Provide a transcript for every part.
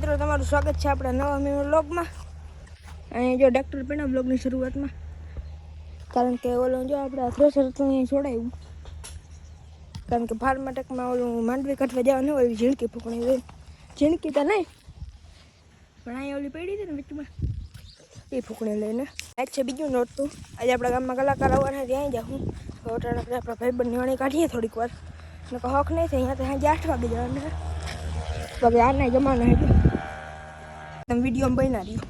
મિત્રો તમારું સ્વાગત છે આપણા નવા મિની વ્લોગમાં। અને જો ડૉક્ટર પેના વ્લોગની શરૂઆતમાં કારણ કે ઓલો જો આપણે થ્રેશર તો અહીં છોડાયું કારણ કે ફાર્માટેકમાં ઓલું માંડવી કાઢવા જવાનું હોય એવી ઝીણકી ફૂકણી હોય ઝીણકી તો નહીં પણ અહીંયા ઓલી પડી હતી ને વચમાં એ ફૂકણી લઈને આજ છે બીજું નોરતું। આજે આપણા ગામમાં કલાકાર આવવાના ત્યાં જાઉં તો આપણે આપણા ભાઈબંધ નિવાણી કાઢીએ થોડીક વાર ને હક નહીં થાય અહીંયા તો સાંજે 8 વાગે જવાનું બાકી આના જમાના હતી તમે વિડીયોમાં બના રહ્યું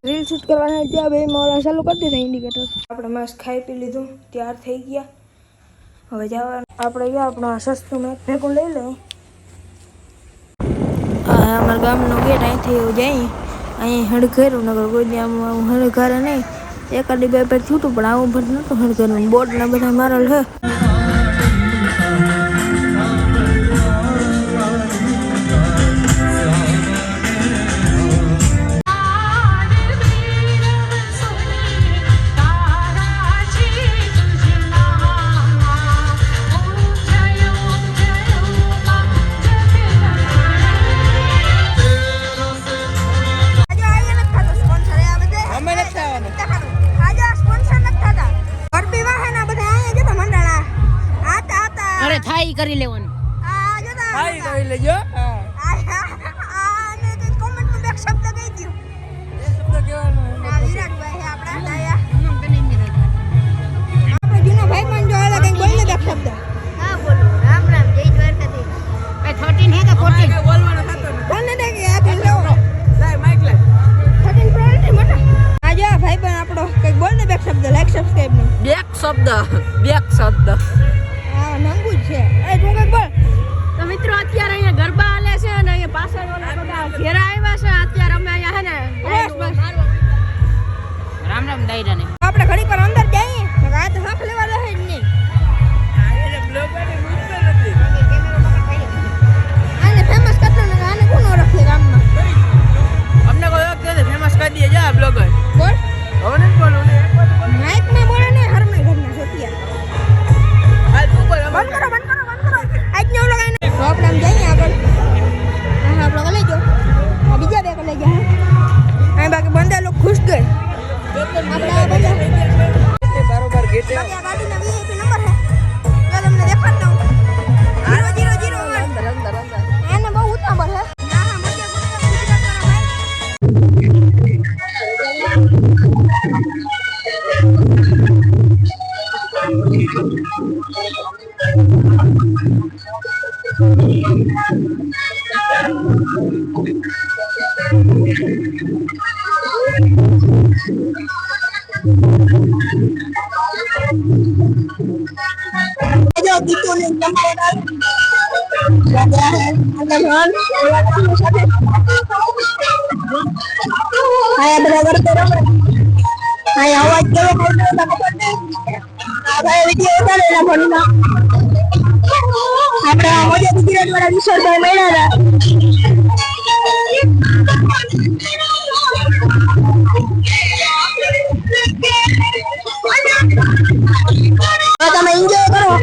રીલ શૂટ કરવાના ત્યાં બે મોલા ચાલુ કરી દીધા ઇન્ડિકેટર આપણે મસ્ત ખાઈ પી લીધું તૈયાર થઈ ગયા હવે જવાનું આપણે ગયા આપણો સસ્તું મેં ભેગું લઈ લઈએ અમારા ગામનો ગેટ અહીંથી એવું જાય અહીં હડઘેરું નગર કોઈ આમ હડઘારે નહીં એકાદી બે પેર છૂટું પણ આવું ભર નહોતું હડઘેરું બોર્ડના બધા મારેલ છે થાઈ કરી લેવાનું થાઈ કરી લેજો આને કે કોમેન્ટમાં બે શબ્દ કહી દયો એ શબ્દ કહેવાનો ના વિરાટભાઈ આપડા દાયા આપણે જૂના ભાઈ પણ જો આલા કઈ બોલને બે શબ્દ હા બોલો રામ રામ જય દ્વારકાધીશ એ 13 હે કે 14 કે બોલવાનો થતો બોલને દે કે આ લો લાય માઈક લાય 13 પ્રાયોરિટી મોટા આજો ભાઈ પણ આપણો કઈ બોલને બે શબ્દ લાઈક સબસ્ક્રાઇબ નું બે શબ્દ નંગુ છે એ તું કઈ બોલ તો મિત્રો અત્યારે અહીંયા ગરબા હાલે છે અને અહીંયા પાછળ ઓલા બધા ઘેરા આવ્યા છે અત્યારે અમે અહીંયા હે ને બસ રામ રામ દાયરાને આપણે ઘડી પર અંદર જઈએ આ તો હક લેવા દે જ નહીં આ બ્લોગર ની મૂક નથી આને ફેમસ કરતો ને આને કોણ ઓળખે ગામમાં અમને કોઈ ઓળખે છે ફેમસ કરી દે જા બ્લોગર બોલ હવે ને બોલો ને માઈક માં બોલે ને હરમે ઘરના સોટિયા બંધ કરો આજ નો લગાઈને તો આપણે આમ જઈએ આગળ હા આપણે લઈ જાઓ આ બીજા બે લઈ ગયા આ બાકી બંદા લોકો ખુશ ગए આપણે આ બધા બરોબર ગેટે બાકી આ ગાડીના વીઆઈપી નંબર છે જો તમને દેખાડ દઉં 0001 અંદર આને બહુ ઉતાવળ છે ના હા મજે ગુજરાત जो गीतों ने नंबर लगा है अनजान आया बराबर करो आया आवाज करो बोलने का पड़ते आ भाई वीडियो उतारे ना बोलना આપણે મજા ગુજરાત વાળા વિશાલભાઈ મળ્યા હતા તમે એન્જોય કરો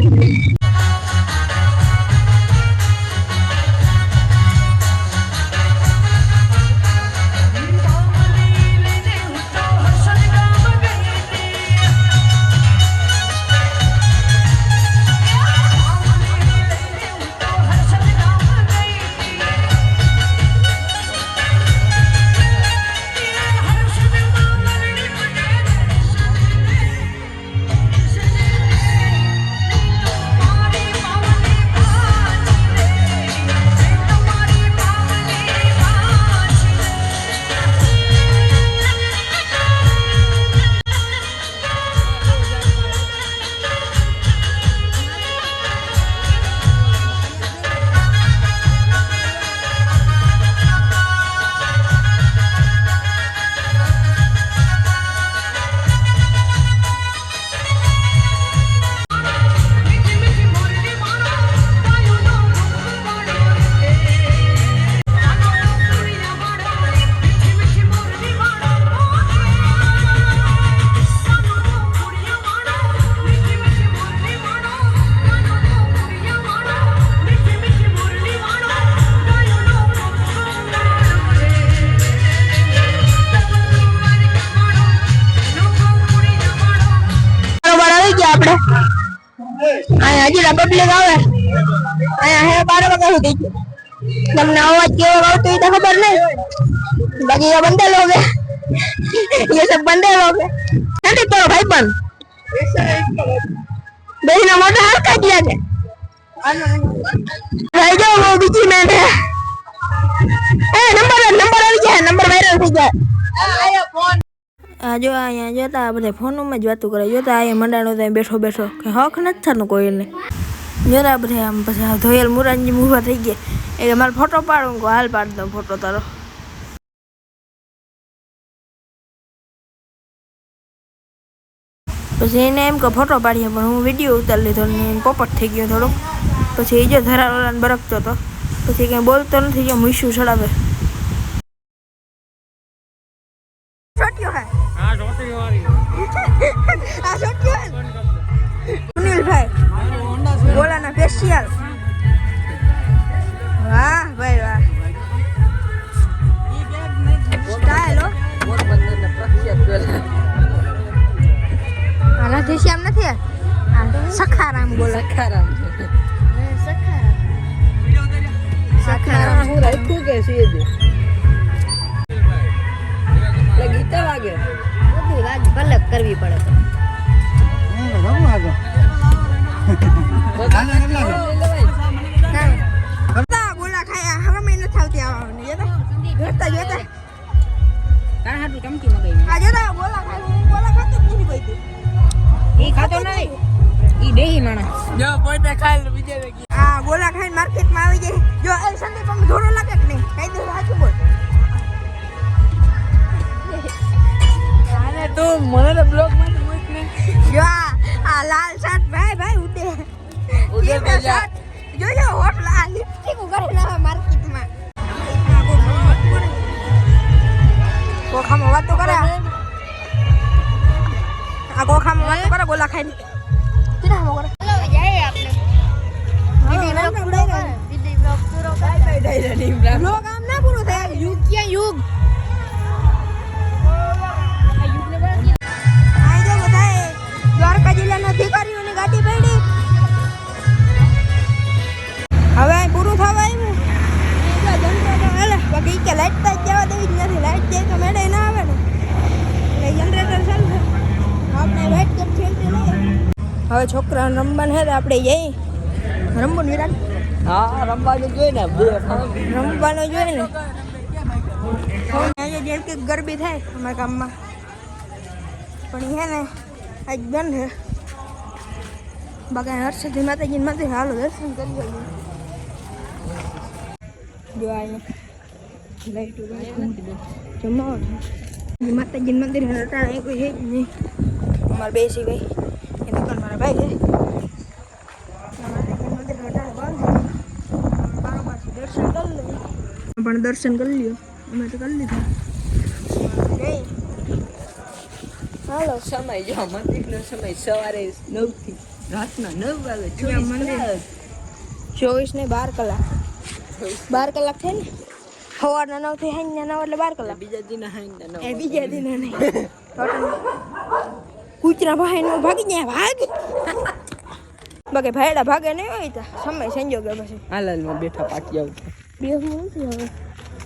હજી પબ્લિક આવે અહીંયા હે 12 વાગ્યા સુધી તમને અવાજ કેવો આવતો એ તો ખબર નહીં બાકી ये बंदे लोग हैं ये सब बंदे लोग हैं नहीं तो भाई बन बेहना मोटा हाथ का किया है भाई जो वो बीची में है नंबर આવી જાય નંબર વાયરલ થઈ જાય આયો ફોન આ જો અહીંયા જોતા બધા ફોનમાં જ વાતો કરે જોતા અહીંયા મંડાણો ત્યાં બેઠો બેઠો કે હક નથી થતું કોઈને જોતા બધા આમ પછી ધોયેલ મુરાનજી ઊભા થઈ ગયા એટલે મારો ફોટો પાડું હાલ પાડ દઉં ફોટો તારો પછી એને એમ કે ફોટો પાડીએ પણ હું વિડીયો ઉતારી લીધો ને પોપટ થઈ ગયો થોડો પછી એ જો ધરાવાળાને બરકતો હતો પછી કંઈ બોલતો નથી જો મૂછું ચડાવે છોટ્યો હે હા છોટી વાળી આ છોટ્યો હે સુનિલભાઈ બોલાના સ્પેશિયલ વાહ ભાઈ વાહ સ્ટાઇલ હો પોરબંદરના પ્રખ્યાત પેલા આના દેશિયામ નથી આ સખારામ બોલે સખારામ સખારામ હું રાખ્યું કે છે જે ગીતા વાગે બધી વાત ભલક કરવી પડે તો રમ વાગે કરતા ગોલા ખાયા હવે મેં નથી આવતી આવવાની જોતા જોતા કાં હાટું ચમકી મગાવી આ જોતા ગોલા ખાતો જ નથી કોઈ ઈ ખાતો નહીં ઈ દેહી માણસ જો પોતે ખાઈ લે બીજે લે આ ગોલા ખાઈને માર્કેટ માં આવી જાય જો એ સંદીપ અમને ધોરો લાગે કે નહીં કઈ દે સાચું બોલ આને તો મને તો બ્લોગ માં મૂક ને જો આ લાલ શર્ટ ભાઈ ઉડે ઉડે શર્ટ જો જો હોટ લા લિપસ્ટિક ઉગાડે ના માર્કેટ માં કોખામાં વાતો કરે આ કોખામાં વાતો કરે ગોલા ખાઈને કિના હમ કરે ચલો જાય આપણે દીદી બ્લોગ પૂરો કર દીદી બ્લોગ પૂરો કર બ્લોગ આમ ના પૂરો થાય યુગ ક્યાં યુગ આઈ જો બધાય દ્વારકા જિલ્લાના અધિકારીઓની ગાડી પડી હવે પૂરું થવા આવ્યું બાકી કે લાઈટ તો જવા દેવી જ નથી લાઈટ જાય તો મેળે ના આવે ને એટલે જનરેટર ચાલશે આપણે વેટ કરી હવે છોકરાને રમવાનું છે તો આપણે જઈએ રમવાનું વિરાટ હા રમવાનું જોઈએ ને રમવાનું જોઈએ ને અહીંયા જેમ કે ગરબી થાય અમારા ગામમાં પણ છે ને આજ બંધ છે બાકી હર્ષથી માતાજીને મંદિર હાલો દર્શન કરી લઈએ જો અહીંયા લાઈટ જમાવો છે માતાજીનું મંદિર રટાણા કોઈ છે જ નહીં અમારા બે ભાઈ એ દુકાન મારા ભાઈ છે માતાજીનું મંદિર રટાણા બંધ દર્શન કરી લઈએ પણ દર્શન કરી લ્યો અમે તો કરી લીધા હાલો સમય જો મંદિરનો સમય સવારે 9 થી રાતના 9 વાગે 24 ને 12 કલાક 12 કલાક થાય ને સવારના 9 થી સાંજના 9 એટલે 12 કલાક બીજા દિના સાંજના 9 એ બીજા દિના નહીં કૂતરા ભાઈને ભાગી જાય ભાગ બાકી ભાઈડા ભાગે નહીં હોય તો સમય સંજોગે પછી હાલાલમાં બેઠા પાટી આવું બેહું નથી હવે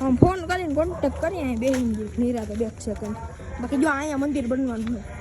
આમ ફોન કરીને કોન્ટેક્ટ કરીએ અહીં બેહીને નિરાતે બેસશે કંઈ બાકી જો અહીંયા મંદિર બનવાનું હોય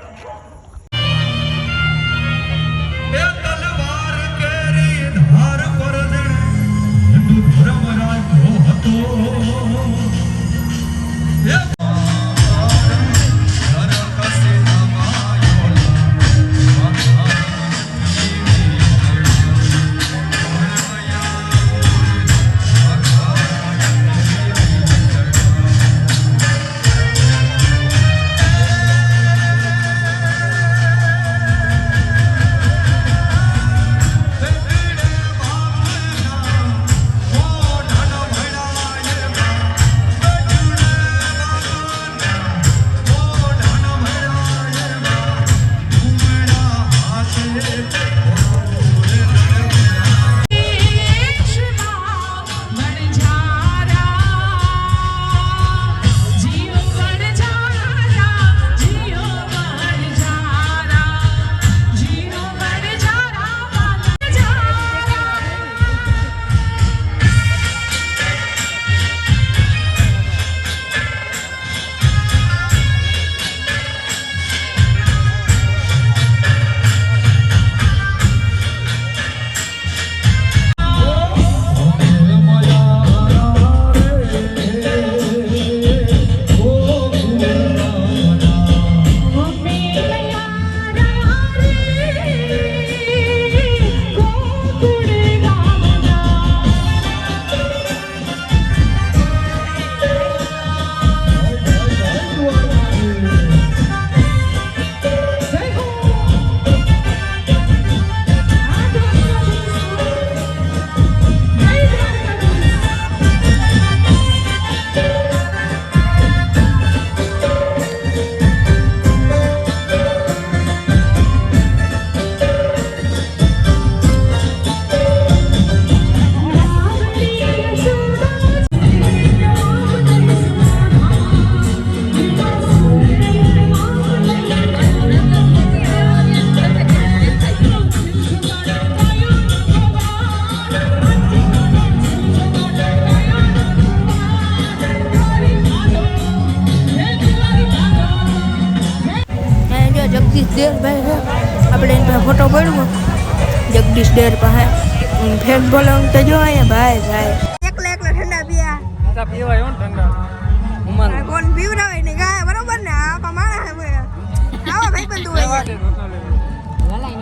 દિયેશભાઈ છે આપણે એની પાસે ફોટો પાડ્યો જગદીશ ડેર પાસે ફેસ બોલાવું તો જો અહીંયા ભાઈ ભાઈ એકલા ઠંડા પીયા પીવાય ઠંડા કોણ પીવડાવે ને ગાય બરોબર ને આવા માણસ આવા ભાઈ બંધુ હોય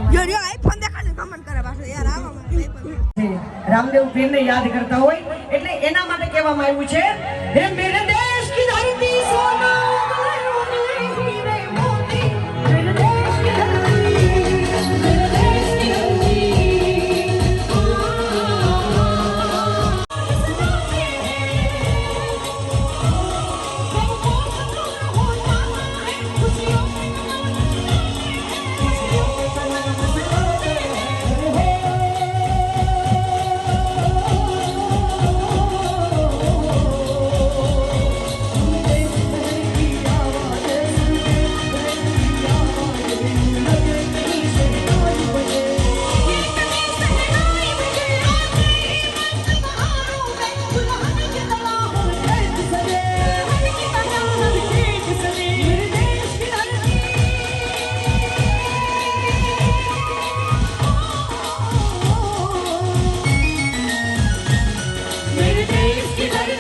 જો જો આઈફોન દેખાડે કમેન્ટ કરે પાછો યાર આવા ભાઈ રામદેવ પીરને યાદ કરતા હોય એટલે એના માટે કહેવામાં આવ્યું છે હે મેરે દેશ કી ધરતી સોના હીરે મોતી મેરે દેશ કી ધરતી મેરે દેશ કી ધરતી